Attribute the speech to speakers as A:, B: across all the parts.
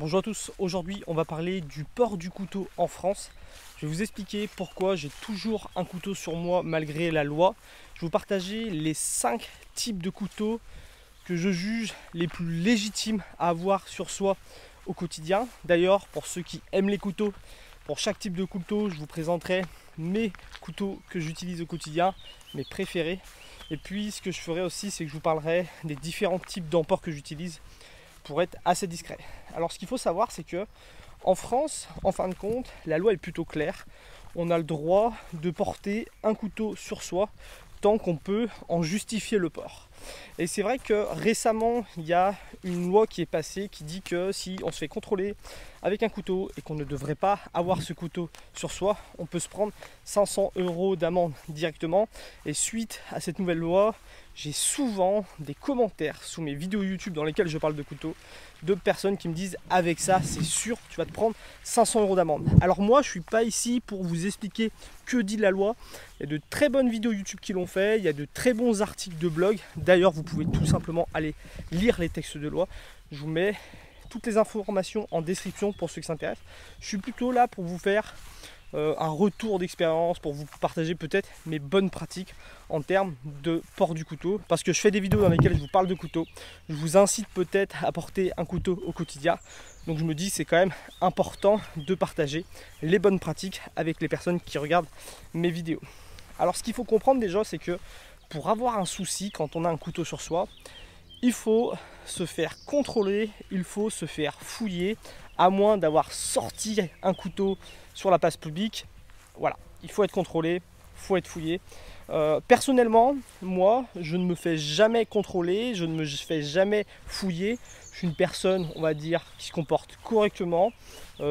A: Bonjour à tous, aujourd'hui on va parler du port du couteau en France. Je vais vous expliquer pourquoi j'ai toujours un couteau sur moi malgré la loi. Je vais vous partager les 5 types de couteaux que je juge les plus légitimes à avoir sur soi au quotidien. D'ailleurs, pour ceux qui aiment les couteaux, pour chaque type de couteau, je vous présenterai mes couteaux que j'utilise au quotidien, mes préférés. Et puis ce que je ferai aussi, c'est que je vous parlerai des différents types d'emports que j'utilise pour être assez discret. Alors ce qu'il faut savoir, c'est que en France, en fin de compte, la loi est plutôt claire. On a le droit de porter un couteau sur soi tant qu'on peut en justifier le port. Et c'est vrai que récemment, il y a une loi qui est passée qui dit que si on se fait contrôler avec un couteau et qu'on ne devrait pas avoir ce couteau sur soi, on peut se prendre 500 € d'amende directement. Et suite à cette nouvelle loi, j'ai souvent des commentaires sous mes vidéos YouTube dans lesquelles je parle de couteaux, de personnes qui me disent avec ça c'est sûr tu vas te prendre 500 € d'amende. Alors moi je suis pas ici pour vous expliquer que dit la loi. Il y a de très bonnes vidéos YouTube qui l'ont fait, il y a de très bons articles de blog. D'ailleurs vous pouvez tout simplement aller lire les textes de loi. Je vous mets toutes les informations en description pour ceux qui s'intéressent. Je suis plutôt là pour vous faire un retour d'expérience, pour vous partager peut-être mes bonnes pratiques en termes de port du couteau, parce que je fais des vidéos dans lesquelles je vous parle de couteau, je vous incite peut-être à porter un couteau au quotidien, donc je me dis c'est quand même important de partager les bonnes pratiques avec les personnes qui regardent mes vidéos. Alors ce qu'il faut comprendre déjà, c'est que pour avoir un souci quand on a un couteau sur soi, il faut se faire contrôler, il faut se faire fouiller, à moins d'avoir sorti un couteau sur la place publique. Voilà, il faut être contrôlé, il faut être fouillé. Personnellement, moi, je ne me fais jamais contrôler, je ne me fais jamais fouiller. Je suis une personne, on va dire, qui se comporte correctement.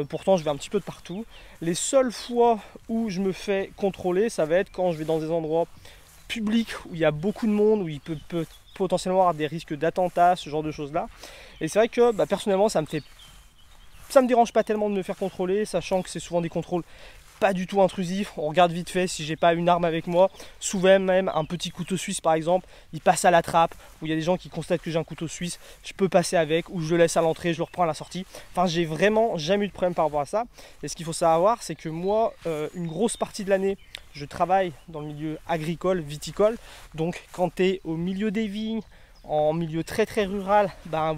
A: Pourtant, je vais un petit peu de partout. Les seules fois où je me fais contrôler, ça va être quand je vais dans des endroits publics où il y a beaucoup de monde, où il peut potentiellement avoir des risques d'attentats, ce genre de choses là. Et c'est vrai que personnellement ça me dérange pas tellement de me faire contrôler, sachant que c'est souvent des contrôles pas du tout intrusifs. On regarde vite fait si j'ai pas une arme avec moi. Souvent même un petit couteau suisse par exemple, il passe à la trappe, où il y a des gens qui constatent que j'ai un couteau suisse, je peux passer avec, ou je le laisse à l'entrée, je le reprends à la sortie. Enfin, j'ai vraiment jamais eu de problème par rapport à ça. Et ce qu'il faut savoir, c'est que moi, une grosse partie de l'année, je travaille dans le milieu agricole, viticole. Donc quand tu es au milieu des vignes, en milieu très très rural,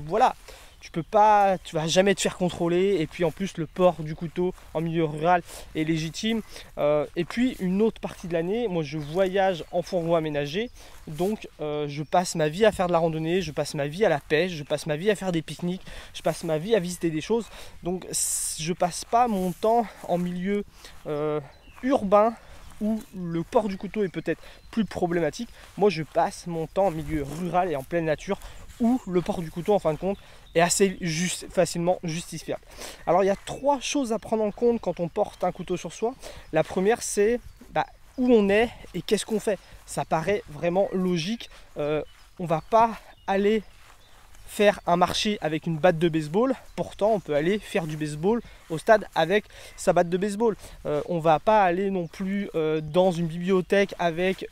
A: voilà, tu vas jamais te faire contrôler. Et puis en plus le port du couteau en milieu rural est légitime. Et puis une autre partie de l'année, moi je voyage en fourgon aménagé. Donc je passe ma vie à faire de la randonnée, je passe ma vie à la pêche, je passe ma vie à faire des pique-niques, je passe ma vie à visiter des choses. Donc je passe pas mon temps en milieu urbain où le port du couteau est peut-être plus problématique. Moi je passe mon temps en milieu rural et en pleine nature où le port du couteau en fin de compte est assez facilement justifiable. Alors il y a 3 choses à prendre en compte quand on porte un couteau sur soi. La première c'est où on est et qu'est-ce qu'on fait. Ça paraît vraiment logique. On va pas aller faire un marché avec une batte de baseball, pourtant on peut aller faire du baseball au stade avec sa batte de baseball. On va pas aller non plus dans une bibliothèque avec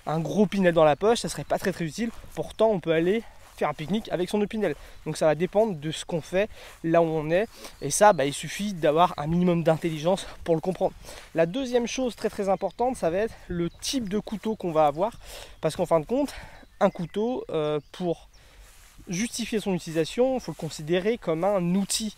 A: un gros pinel dans la poche, ça serait pas très très utile. Pourtant on peut aller faire un pique-nique avec son opinel. Donc ça va dépendre de ce qu'on fait là où on est, et ça il suffit d'avoir un minimum d'intelligence pour le comprendre. La deuxième chose très très importante, ça va être le type de couteau qu'on va avoir, parce qu'en fin de compte un couteau, pour justifier son utilisation, il faut le considérer comme un outil.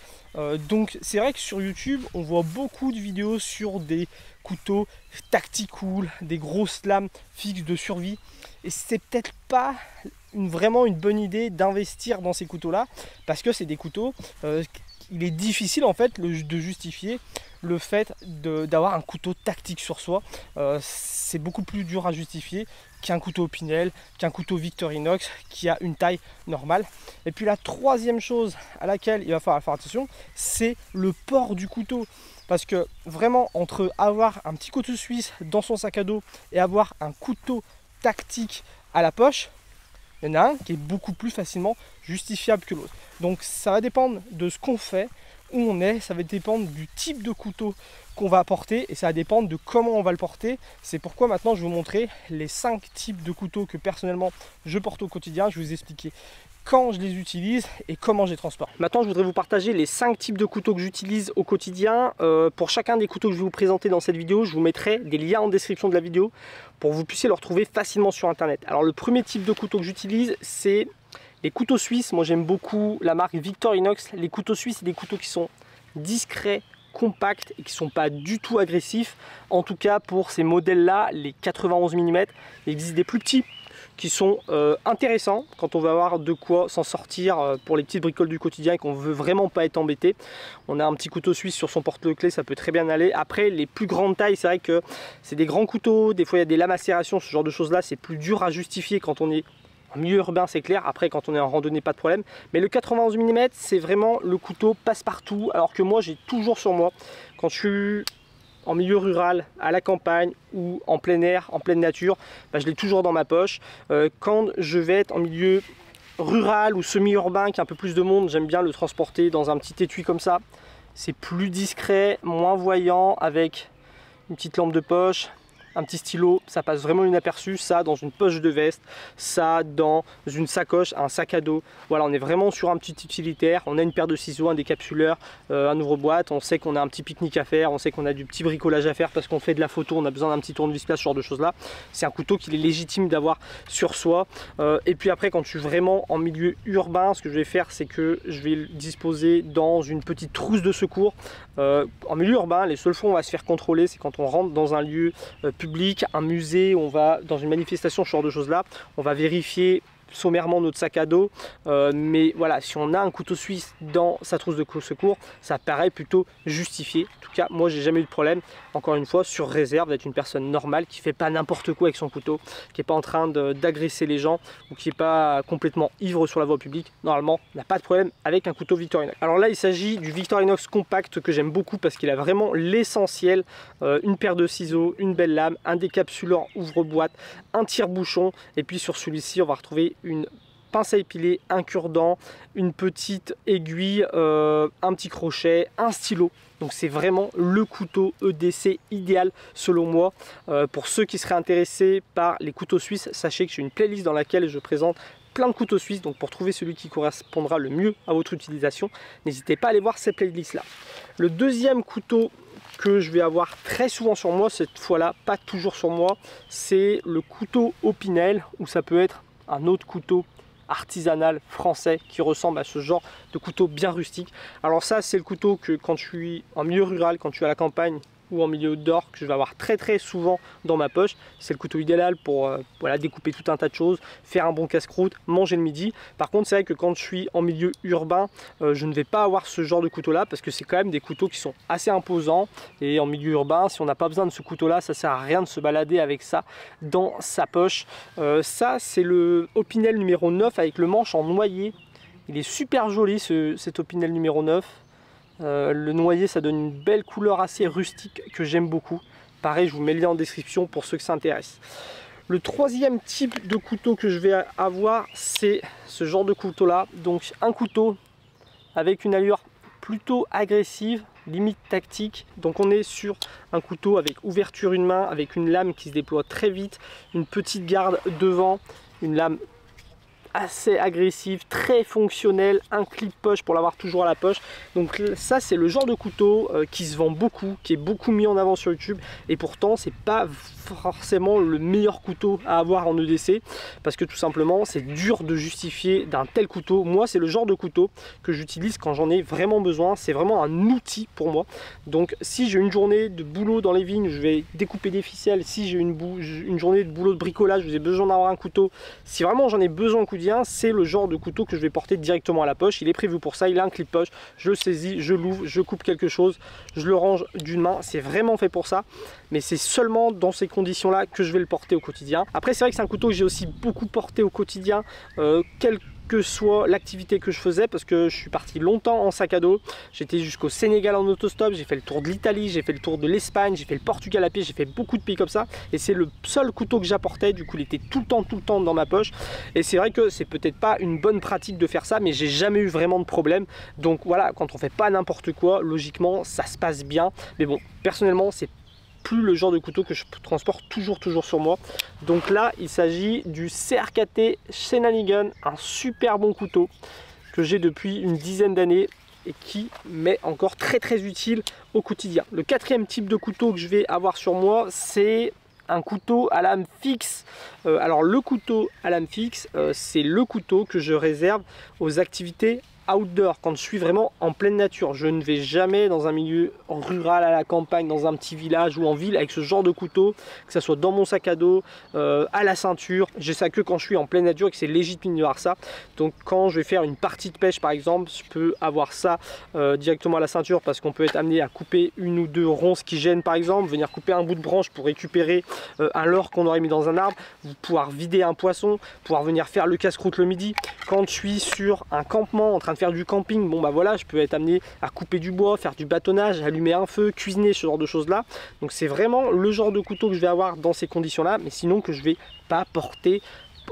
A: Donc c'est vrai que sur YouTube, on voit beaucoup de vidéos sur des couteaux tactical, des grosses lames fixes de survie. Et c'est peut-être pas vraiment une bonne idée d'investir dans ces couteaux-là, parce que c'est des couteaux, il est difficile en fait de justifier le fait d'avoir un couteau tactique sur soi. C'est beaucoup plus dur à justifier qu'un couteau Opinel, qu'un couteau Victorinox qui a une taille normale. Et puis la troisième chose à laquelle il va falloir faire attention, c'est le port du couteau. Parce que vraiment, entre avoir un petit couteau suisse dans son sac à dos et avoir un couteau tactique à la poche, il y en a un qui est beaucoup plus facilement justifiable que l'autre. Donc ça va dépendre de ce qu'on fait, où on est, ça va dépendre du type de couteau qu'on va porter, et ça va dépendre de comment on va le porter. C'est pourquoi maintenant je vais vous montrer les 5 types de couteaux que personnellement je porte au quotidien. Je vais vous expliquer quand je les utilise et comment je les transporte. Maintenant, je voudrais vous partager les 5 types de couteaux que j'utilise au quotidien. Pour chacun des couteaux que je vais vous présenter dans cette vidéo, je vous mettrai des liens en description de la vidéo pour que vous puissiez le retrouver facilement sur internet. Alors le premier type de couteau que j'utilise, c'est les couteaux suisses. Moi j'aime beaucoup la marque Victorinox. Les couteaux suisses, c'est des couteaux qui sont discrets, compacts et qui ne sont pas du tout agressifs. En tout cas pour ces modèles là, les 91 mm, il existe des plus petits qui sont intéressants quand on va avoir de quoi s'en sortir pour les petites bricoles du quotidien et qu'on veut vraiment pas être embêté. On a un petit couteau suisse sur son porte-clés, ça peut très bien aller. Après les plus grandes tailles, c'est vrai que c'est des grands couteaux, des fois il y a des lames à serration, ce genre de choses là, c'est plus dur à justifier quand on est en milieu urbain, c'est clair. Après quand on est en randonnée, pas de problème. Mais le 91 mm, c'est vraiment le couteau passe-partout, alors que moi j'ai toujours sur moi quand je suis en milieu rural, à la campagne ou en plein air, en pleine nature, bah, je l'ai toujours dans ma poche. Quand je vais être en milieu rural ou semi-urbain, qui a un peu plus de monde, j'aime bien le transporter dans un petit étui comme ça. C'est plus discret, moins voyant, avec une petite lampe de poche, un petit stylo, ça passe vraiment inaperçu. Ça dans une poche de veste, ça dans une sacoche, un sac à dos. Voilà, on est vraiment sur un petit utilitaire. On a une paire de ciseaux, un décapsuleur, un ouvre-boîte. On sait qu'on a un petit pique-nique à faire, on sait qu'on a du petit bricolage à faire parce qu'on fait de la photo, on a besoin d'un petit tournevis-place, ce genre de choses là. C'est un couteau qu'il est légitime d'avoir sur soi. Et puis après, quand je suis vraiment en milieu urbain, ce que je vais faire, c'est que je vais le disposer dans une petite trousse de secours. En milieu urbain, les seules fois où on va se faire contrôler, c'est quand on rentre dans un lieu public, un musée, on va dans une manifestation, ce genre de choses là, on va vérifier sommairement notre sac à dos, mais voilà, si on a un couteau suisse dans sa trousse de secours, ça paraît plutôt justifié. En tout cas, moi j'ai jamais eu de problème, encore une fois, sur réserve d'être une personne normale qui fait pas n'importe quoi avec son couteau, qui est pas en train d'agresser les gens ou qui est pas complètement ivre sur la voie publique. Normalement, on n'a pas de problème avec un couteau Victorinox. Alors là, il s'agit du Victorinox compact que j'aime beaucoup parce qu'il a vraiment l'essentiel, une paire de ciseaux, une belle lame, un décapsuleur ouvre-boîte, un tire-bouchon, et puis sur celui-ci, on va retrouver une pince à épiler, un cure-dent, une petite aiguille, un petit crochet, un stylo. Donc c'est vraiment le couteau EDC idéal selon moi. Pour ceux qui seraient intéressés par les couteaux suisses, sachez que j'ai une playlist dans laquelle je présente plein de couteaux suisses. Donc pour trouver celui qui correspondra le mieux à votre utilisation, n'hésitez pas à aller voir cette playlist là. Le deuxième couteau que je vais avoir très souvent sur moi, cette fois-là pas toujours sur moi, c'est le couteau Opinel, ou ça peut être un autre couteau artisanal français qui ressemble à ce genre de couteau bien rustique. Alors ça, c'est le couteau que quand je suis en milieu rural, quand je suis à la campagne ou en milieu outdoor, que je vais avoir très souvent dans ma poche. C'est le couteau idéal pour voilà, découper tout un tas de choses, faire un bon casse-croûte, manger le midi. Par contre, c'est vrai que quand je suis en milieu urbain, je ne vais pas avoir ce genre de couteau là parce que c'est quand même des couteaux qui sont assez imposants, et en milieu urbain, si on n'a pas besoin de ce couteau là, ça sert à rien de se balader avec ça dans sa poche. Ça, c'est le Opinel numéro 9 avec le manche en noyer. Il est super joli cet Opinel numéro 9. Le noyer, ça donne une belle couleur assez rustique que j'aime beaucoup. Pareil, je vous mets le lien en description pour ceux que ça intéresse. Le troisième type de couteau que je vais avoir, c'est ce genre de couteau là. Donc un couteau avec une allure plutôt agressive, limite tactique. Donc on est sur un couteau avec ouverture une main, avec une lame qui se déploie très vite, une petite garde devant, une lame assez agressive, très fonctionnel, un clip poche pour l'avoir toujours à la poche. Donc ça, c'est le genre de couteau qui se vend beaucoup, qui est beaucoup mis en avant sur YouTube, et pourtant c'est pas forcément le meilleur couteau à avoir en EDC parce que tout simplement c'est dur de justifier d'un tel couteau. Moi, c'est le genre de couteau que j'utilise quand j'en ai vraiment besoin. C'est vraiment un outil pour moi. Donc si j'ai une journée de boulot dans les vignes, je vais découper des ficelles. Si j'ai une journée de boulot de bricolage, j'ai besoin d'avoir un couteau. Si vraiment j'en ai besoin au quotidien, c'est le genre de couteau que je vais porter directement à la poche. Il est prévu pour ça, il a un clip poche, je le saisis, je l'ouvre, je coupe quelque chose, je le range d'une main. C'est vraiment fait pour ça, mais c'est seulement dans ces conditions là que je vais le porter au quotidien. Après, c'est vrai que c'est un couteau que j'ai aussi beaucoup porté au quotidien, quel que soit l'activité que je faisais, parce que je suis parti longtemps en sac à dos. J'étais jusqu'au Sénégal en autostop, j'ai fait le tour de l'Italie, j'ai fait le tour de l'Espagne, j'ai fait le Portugal à pied, j'ai fait beaucoup de pays comme ça, et c'est le seul couteau que j'apportais. Du coup, il était tout le temps dans ma poche, et c'est vrai que c'est peut-être pas une bonne pratique de faire ça, mais j'ai jamais eu vraiment de problème. Donc voilà, quand on fait pas n'importe quoi, logiquement ça se passe bien. Mais bon, personnellement, c'est plus le genre de couteau que je transporte toujours sur moi. Donc là, il s'agit du CRKT Shenanigan, un super bon couteau que j'ai depuis une dizaine d'années et qui m'est encore très utile au quotidien. Le quatrième type de couteau que je vais avoir sur moi, c'est un couteau à lame fixe. Alors le couteau à lame fixe, c'est le couteau que je réserve aux activités outdoor, quand je suis vraiment en pleine nature. Je ne vais jamais dans un milieu rural, à la campagne, dans un petit village ou en ville avec ce genre de couteau, que ce soit dans mon sac à dos, à la ceinture. J'ai ça que quand je suis en pleine nature et que c'est légitime d'avoir ça. Donc quand je vais faire une partie de pêche par exemple, je peux avoir ça directement à la ceinture, parce qu'on peut être amené à couper une ou deux ronces qui gênent par exemple, venir couper un bout de branche pour récupérer un leurre qu'on aurait mis dans un arbre, pouvoir vider un poisson, pouvoir venir faire le casse-croûte le midi. Quand je suis sur un campement en train de faire du camping, bon bah voilà, je peux être amené à couper du bois, faire du bâtonnage, allumer un feu, cuisiner, ce genre de choses là. Donc c'est vraiment le genre de couteau que je vais avoir dans ces conditions là, mais sinon que je vais pas porter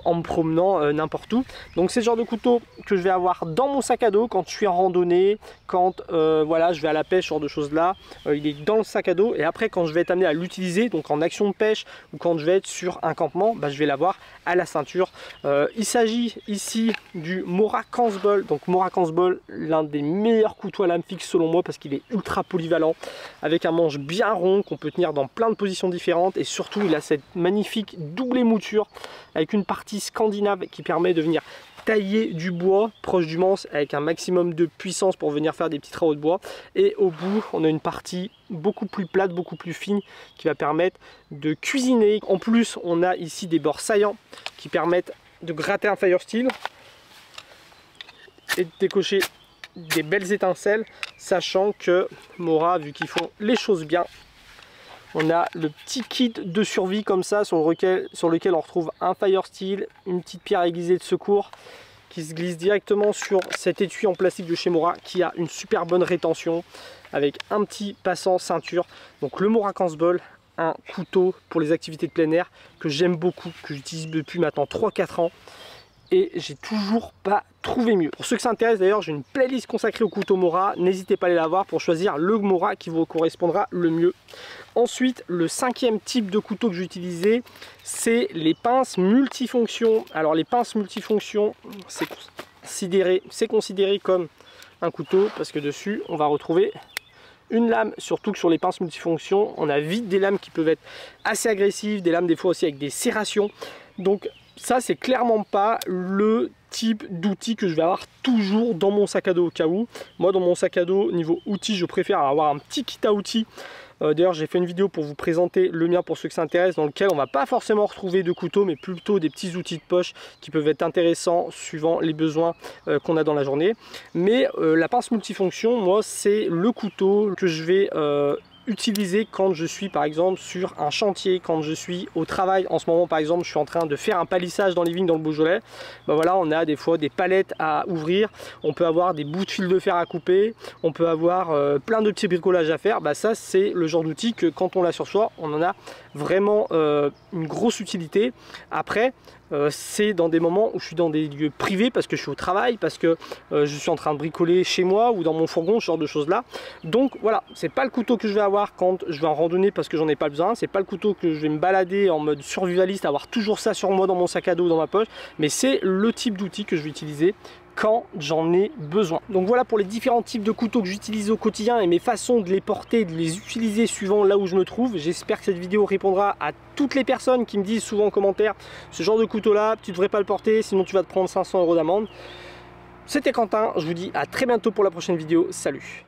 A: en me promenant n'importe où. Donc c'est le genre de couteau que je vais avoir dans mon sac à dos quand je suis en randonnée, quand voilà, je vais à la pêche, ce genre de choses là, il est dans le sac à dos. Et après quand je vais être amené à l'utiliser, donc en action de pêche ou quand je vais être sur un campement, bah, je vais l'avoir à la ceinture. Il s'agit ici du Mora Kansbol. Donc Mora Kansbol, l'un des meilleurs couteaux à lame fixe selon moi, parce qu'il est ultra polyvalent, avec un manche bien rond qu'on peut tenir dans plein de positions différentes, et surtout il a cette magnifique double mouture avec une partie scandinave qui permet de venir tailler du bois proche du manche avec un maximum de puissance pour venir faire des petits travaux de bois. Et au bout, on a une partie beaucoup plus plate, beaucoup plus fine, qui va permettre de cuisiner. En plus, on a ici des bords saillants qui permettent de gratter un fire steel et de décocher des belles étincelles, sachant que Mora, vu qu'ils font les choses bien, on a le petit kit de survie comme ça sur lequel on retrouve un fire steel, une petite pierre aiguisée de secours qui se glisse directement sur cet étui en plastique de chez Mora, qui a une super bonne rétention avec un petit passant ceinture. Donc le Mora Kansbol, un couteau pour les activités de plein air que j'aime beaucoup, que j'utilise depuis maintenant 3-4 ans. Et j'ai toujours pas trouvé mieux. Pour ceux que ça intéresse d'ailleurs, j'ai une playlist consacrée au couteau Mora. N'hésitez pas à aller la voir pour choisir le Mora qui vous correspondra le mieux. Ensuite, le cinquième type de couteau que j'utilisais, c'est les pinces multifonctions. Alors les pinces multifonctions, c'est considéré comme un couteau parce que dessus, on va retrouver une lame. Surtout que sur les pinces multifonctions, on a vite des lames qui peuvent être assez agressives, des lames des fois aussi avec des serrations. Donc ça, c'est clairement pas le type d'outil que je vais avoir toujours dans mon sac à dos au cas où. Moi, dans mon sac à dos, niveau outils, je préfère avoir un petit kit à outils. D'ailleurs, j'ai fait une vidéo pour vous présenter le mien pour ceux que ça intéresse, dans lequel on va pas forcément retrouver de couteau, mais plutôt des petits outils de poche qui peuvent être intéressants suivant les besoins qu'on a dans la journée. Mais la pince multifonction, moi, c'est le couteau que je vais utiliser quand je suis par exemple sur un chantier, quand je suis au travail. En ce moment par exemple, je suis en train de faire un palissage dans les vignes dans le Beaujolais. Ben voilà, on a des fois des palettes à ouvrir, on peut avoir des bouts de fil de fer à couper, on peut avoir plein de petits bricolages à faire. Ben ça, c'est le genre d'outil que quand on l'a sur soi, on en a vraiment une grosse utilité. Après, c'est dans des moments où je suis dans des lieux privés parce que je suis au travail, parce que je suis en train de bricoler chez moi ou dans mon fourgon, ce genre de choses là. Donc voilà, c'est pas le couteau que je vais avoir quand je vais en randonnée parce que j'en ai pas besoin, c'est pas le couteau que je vais me balader en mode survivaliste, avoir toujours ça sur moi dans mon sac à dos ou dans ma poche, mais c'est le type d'outil que je vais utiliser quand j'en ai besoin. Donc voilà pour les différents types de couteaux que j'utilise au quotidien et mes façons de les porter, de les utiliser suivant là où je me trouve. J'espère que cette vidéo répondra à toutes les personnes qui me disent souvent en commentaire: ce genre de couteau là, tu devrais pas le porter, sinon tu vas te prendre 500 € d'amende. C'était Quentin, je vous dis à très bientôt pour la prochaine vidéo. Salut!